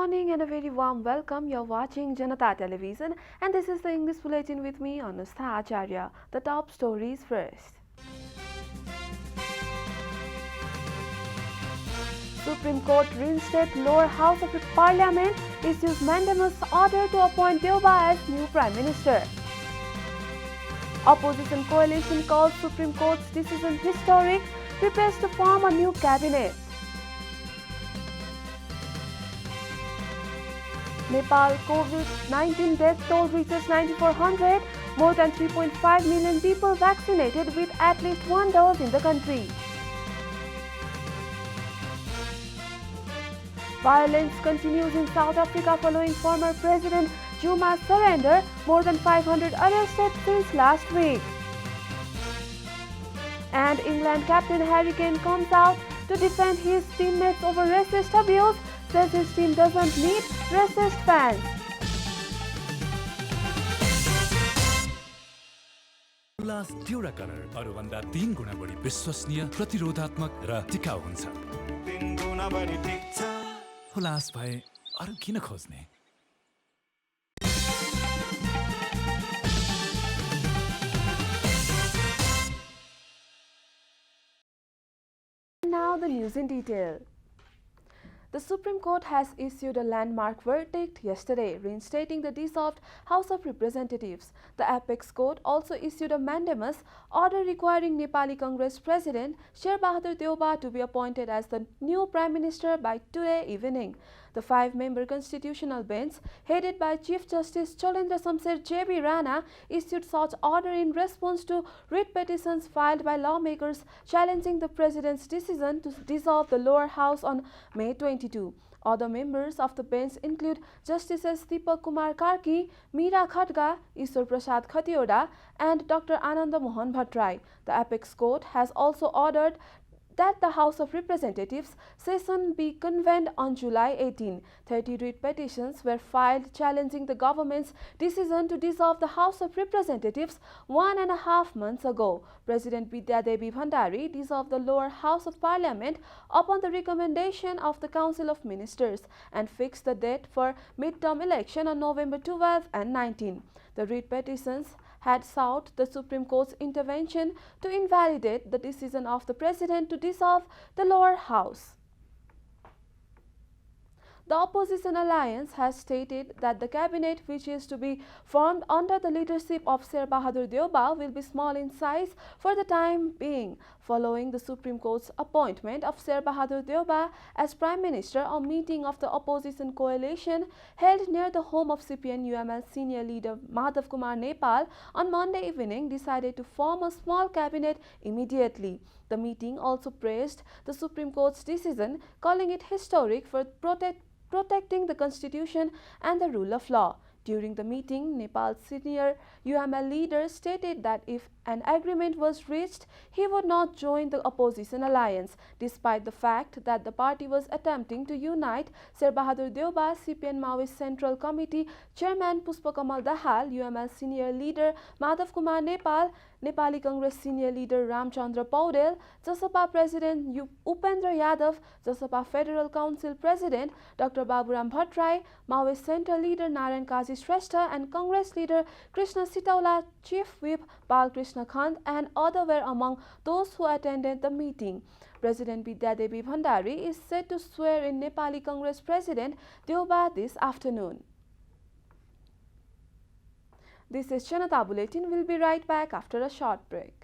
morning and a very warm welcome. You're watching Janata Television and this is the English Bulletin with me, Anustha Acharya. The top stories first. Supreme Court reinstates lower house of Parliament, issues mandamus order to appoint Deuba as new Prime Minister. Opposition coalition calls Supreme Court's decision historic, prepares to form a new cabinet. Nepal COVID-19 death toll reaches 9,400, more than 3.5 million people vaccinated with at least one dose in the country. Violence continues in South Africa following former President Zuma's surrender, more than 500 arrested since last week. And England captain Harry Kane comes out to defend his teammates over racist abuse, says his team doesn't need racist fans. Glass Dura Color अरूभन्दा 3 गुणा बढी विश्वसनीय, प्रतिरोधात्मक र टिकाउ हुन्छ। 3 गुणा बढी टिक्छ। हुलास भए अरु किन खोज्ने? Now the news in detail. The Supreme Court has issued a landmark verdict yesterday, reinstating the dissolved House of Representatives. The Apex Court also issued a mandamus order requiring Nepali Congress President Sher Bahadur Deuba to be appointed as the new Prime Minister by today evening. The 5-member constitutional bench, headed by Chief Justice Cholendra Samser J.B. Rana, issued such order in response to writ petitions filed by lawmakers challenging the President's decision to dissolve the lower house on May 22. Other members of the bench include Justices Deepak Kumar Karki, Meera Khadga, Ishwar Prasad Khatioda, and Dr. Ananda Mohan Bhattrai. The Apex Court has also ordered that the House of Representatives session be convened on July 18. 30 writ petitions were filed challenging the government's decision to dissolve the House of Representatives 1.5 months ago. President Bidya Devi Bhandari dissolved the lower house of Parliament upon the recommendation of the Council of Ministers and fixed the date for mid-term election on November 12 and 19. The writ petitions had sought the Supreme Court's intervention to invalidate the decision of the President to dissolve the lower house. The opposition alliance has stated that the cabinet, which is to be formed under the leadership of Sher Bahadur Deuba, will be small in size for the time being. Following the Supreme Court's appointment of Sher Bahadur Deuba as Prime Minister, a meeting of the opposition coalition held near the home of CPN-UML senior leader Madhav Kumar Nepal on Monday evening decided to form a small cabinet immediately. The meeting also praised the Supreme Court's decision, calling it historic for protecting the constitution and the rule of law. During the meeting, Nepal's senior UML leader stated that if an agreement was reached, he would not join the opposition alliance, despite the fact that the party was attempting to unite Sher Bahadur Deuba, CPN Maoist Central Committee Chairman Pushpakamal Dahal, UML senior leader Madhav Kumar Nepal, Nepali Congress senior leader Ramchandra Paudel, Jasapa President Upendra Yadav, Jasapa Federal Council President Dr. Baburam Bhattrai, Maoist Central leader Narayan Kazi Shrestha and Congress leader Krishna Sitaula, Chief Whip Balkrishna Khand and others were among those who attended the meeting. President Bidya Devi Bhandari is set to swear in Nepali Congress President Deuba this afternoon. This is Janata Bulletin. We'll be right back after a short break.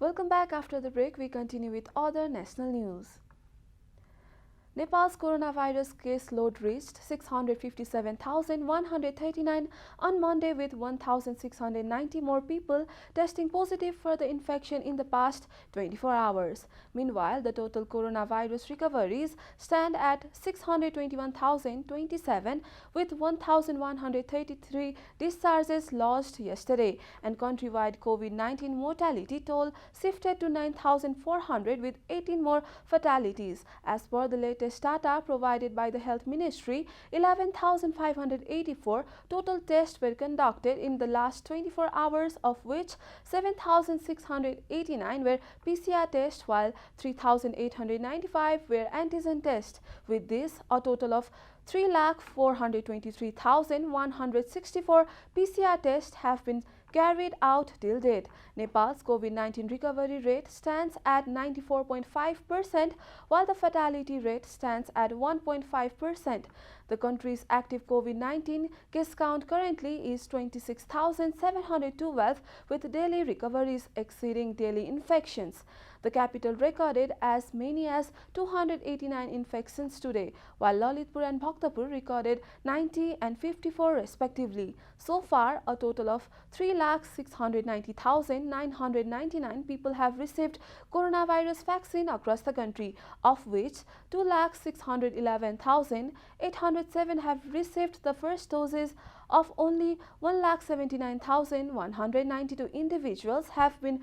Welcome back after the break. We continue with other national news. Nepal's coronavirus case load reached 657,139 on Monday, with 1,690 more people testing positive for the infection in the past 24 hours. Meanwhile, the total coronavirus recoveries stand at 621,027, with 1,133 discharges lodged yesterday, and countrywide COVID-19 mortality toll shifted to 9,400 with 18 more fatalities. As per the latest latest data provided by the Health Ministry, 11,584 total tests were conducted in the last 24 hours, of which 7,689 were PCR tests, while 3,895 were antigen tests. With this, a total of 3,423,164 PCR tests have been carried out till date. Nepal's COVID-19 recovery rate stands at 94.5%, while the fatality rate stands at 1.5%. The country's active COVID-19 case count currently is 26,712, with daily recoveries exceeding daily infections. The capital recorded as many as 289 infections today, while Lalitpur and Bhaktapur recorded 90 and 54 respectively. So far, a total of 3,690,999 people have received coronavirus vaccine across the country, of which 2,611,807 have received the first doses of only 1,79,192 individuals have been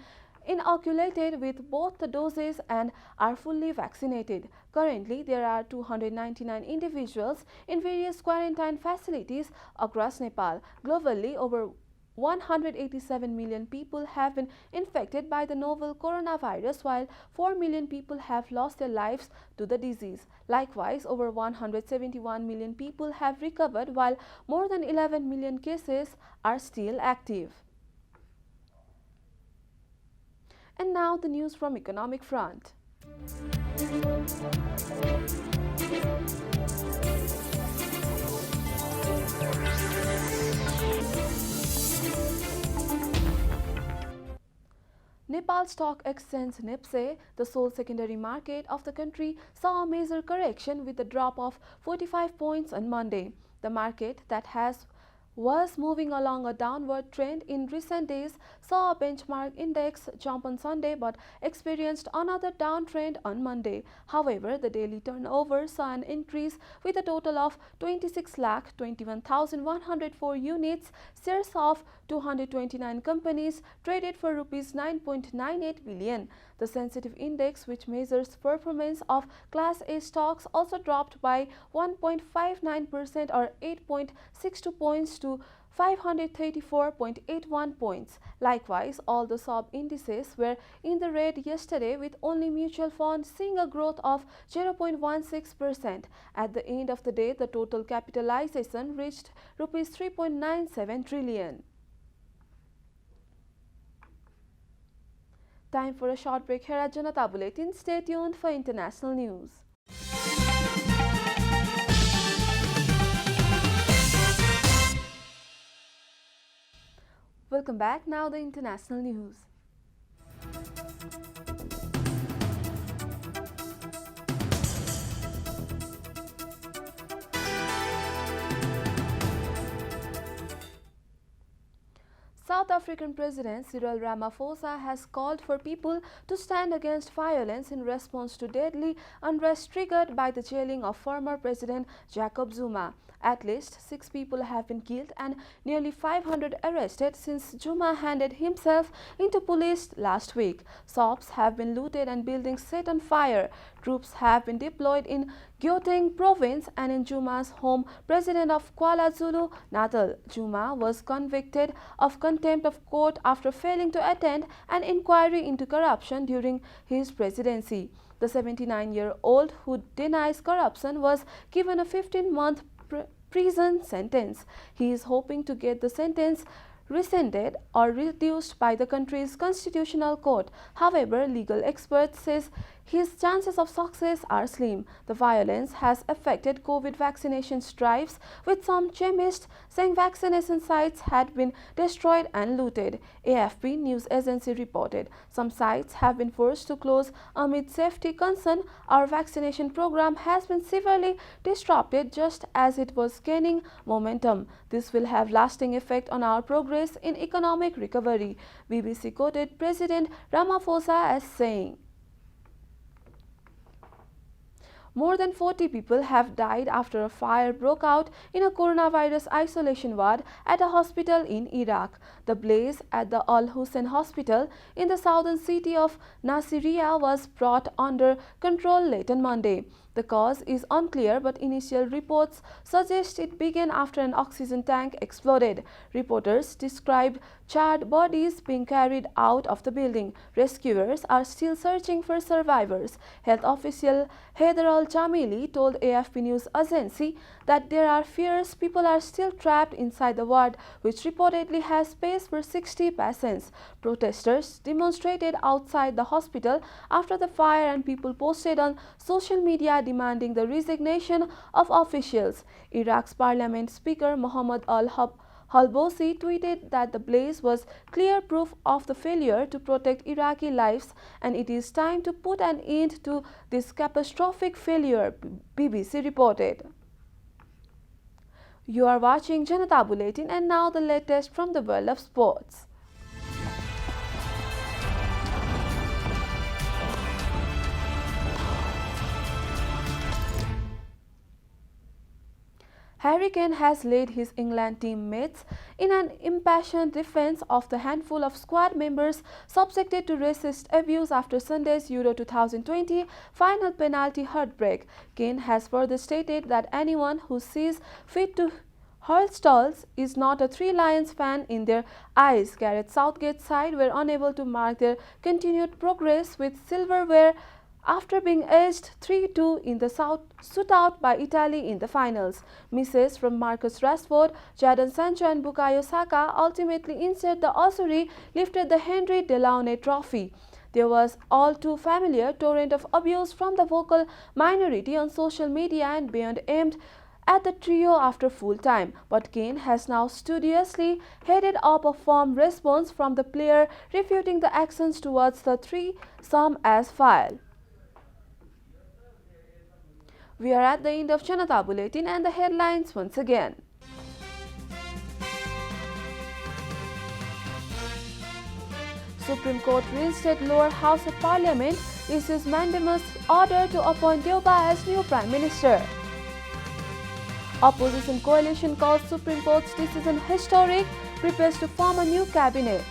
inoculated with both the doses and are fully vaccinated. Currently, there are 299 individuals in various quarantine facilities across Nepal. Globally, over 187 million people have been infected by the novel coronavirus, while 4 million people have lost their lives to the disease. Likewise, over 171 million people have recovered, while more than 11 million cases are still active. And now the news from economic front. Nepal Stock Exchange (NEPSE), the sole secondary market of the country, saw a major correction with a drop of 45 points on Monday. The market that was moving along a downward trend in recent days saw a benchmark index jump on Sunday but experienced another downtrend on Monday. However, the daily turnover saw an increase with a total of 26,21,104 units. Shares of 229 companies traded for Rs 9.98 billion. The sensitive index, which measures performance of Class A stocks, also dropped by 1.59% or 8.62 points to 534.81 points. Likewise, all the sub-indices were in the red yesterday, with only mutual funds seeing a growth of 0.16%. At the end of the day, the total capitalization reached Rs 3.97 trillion. Time for a short break here at Janata Bulletin. Stay tuned for international news. Welcome back. Now the international news. South African President Cyril Ramaphosa has called for people to stand against violence in response to deadly unrest triggered by the jailing of former President Jacob Zuma. At least 6 people have been killed and nearly 500 arrested since Zuma handed himself into police last week. Shops have been looted and buildings set on fire. Troops have been deployed in Gauteng province and in Zuma's home, President of KwaZulu-Natal. Zuma was convicted of contempt of court after failing to attend an inquiry into corruption during his presidency. The 79-year-old, who denies corruption, was given a 15-month prison sentence. He is hoping to get the sentence rescinded or reduced by the country's constitutional court. However, legal experts say his chances of success are slim. The violence has affected COVID vaccination drives, with some chemists saying vaccination sites had been destroyed and looted. AFP news agency reported some sites have been forced to close amid safety concern. Our vaccination program has been severely disrupted just as it was gaining momentum. This will have lasting effect on our progress in economic recovery. BBC quoted President Ramaphosa as saying. More than 40 people have died after a fire broke out in a coronavirus isolation ward at a hospital in Iraq. The blaze at the Al Hussein Hospital in the southern city of Nasiriyah was brought under control late on Monday. The cause is unclear, but initial reports suggest it began after an oxygen tank exploded. Reporters described charred bodies being carried out of the building. Rescuers are still searching for survivors. Health official Haider Al-Jamili told AFP News Agency that there are fears people are still trapped inside the ward, which reportedly has space for 60 patients. Protesters demonstrated outside the hospital after the fire, and people posted on social media demanding the resignation of officials. Iraq's parliament speaker Mohammed Halbosi tweeted that the blaze was clear proof of the failure to protect Iraqi lives, and it is time to put an end to this catastrophic failure, BBC reported. You are watching Janata Bulletin, and now the latest from the world of sports. Harry Kane has led his England teammates in an impassioned defense of the handful of squad members subjected to racist abuse after Sunday's Euro 2020 final penalty heartbreak. Kane has further stated that anyone who sees fit to hurl stalls is not a Three Lions fan in their eyes. Gareth Southgate's side were unable to mark their continued progress with silverware after being edged 3-2 in the shootout by Italy in the finals. Misses from Marcus Rashford, Jadon Sancho and Bukayo Saka ultimately ensured the Osuri lifted the Henry Delaunay trophy. There was all too familiar torrent of abuse from the vocal minority on social media and beyond aimed at the trio after full time, but Kane has now studiously headed up a firm response from the player, refuting the actions towards the threesome as filed. We are at the end of Janata Bulletin, and the headlines once again. Supreme Court reinstated lower house of Parliament, issues mandamus order to appoint Deuba as new Prime Minister. Opposition coalition calls Supreme Court's decision historic, prepares to form a new cabinet.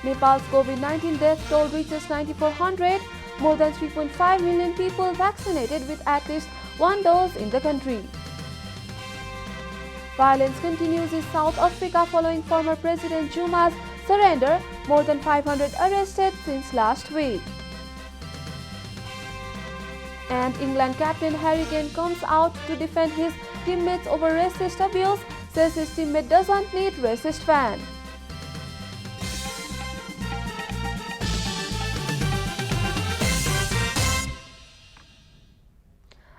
Nepal's COVID-19 death toll reaches 9,400. More than 3.5 million people vaccinated with at least one dose in the country. Violence continues in South Africa following former President Zuma's surrender. More than 500 arrested since last week. And England captain Harry Kane comes out to defend his teammates over racist abuse, says his teammate doesn't need racist fan.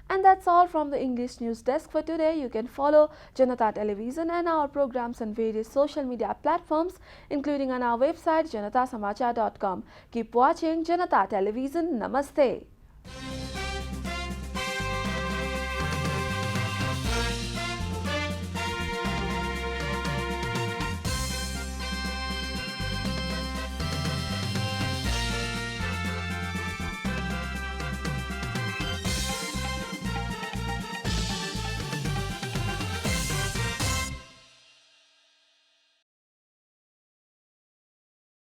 And that's all from the English News Desk for today. You can follow Janata Television and our programs on various social media platforms, including on our website janatasamachar.com. Keep watching Janata Television. Namaste.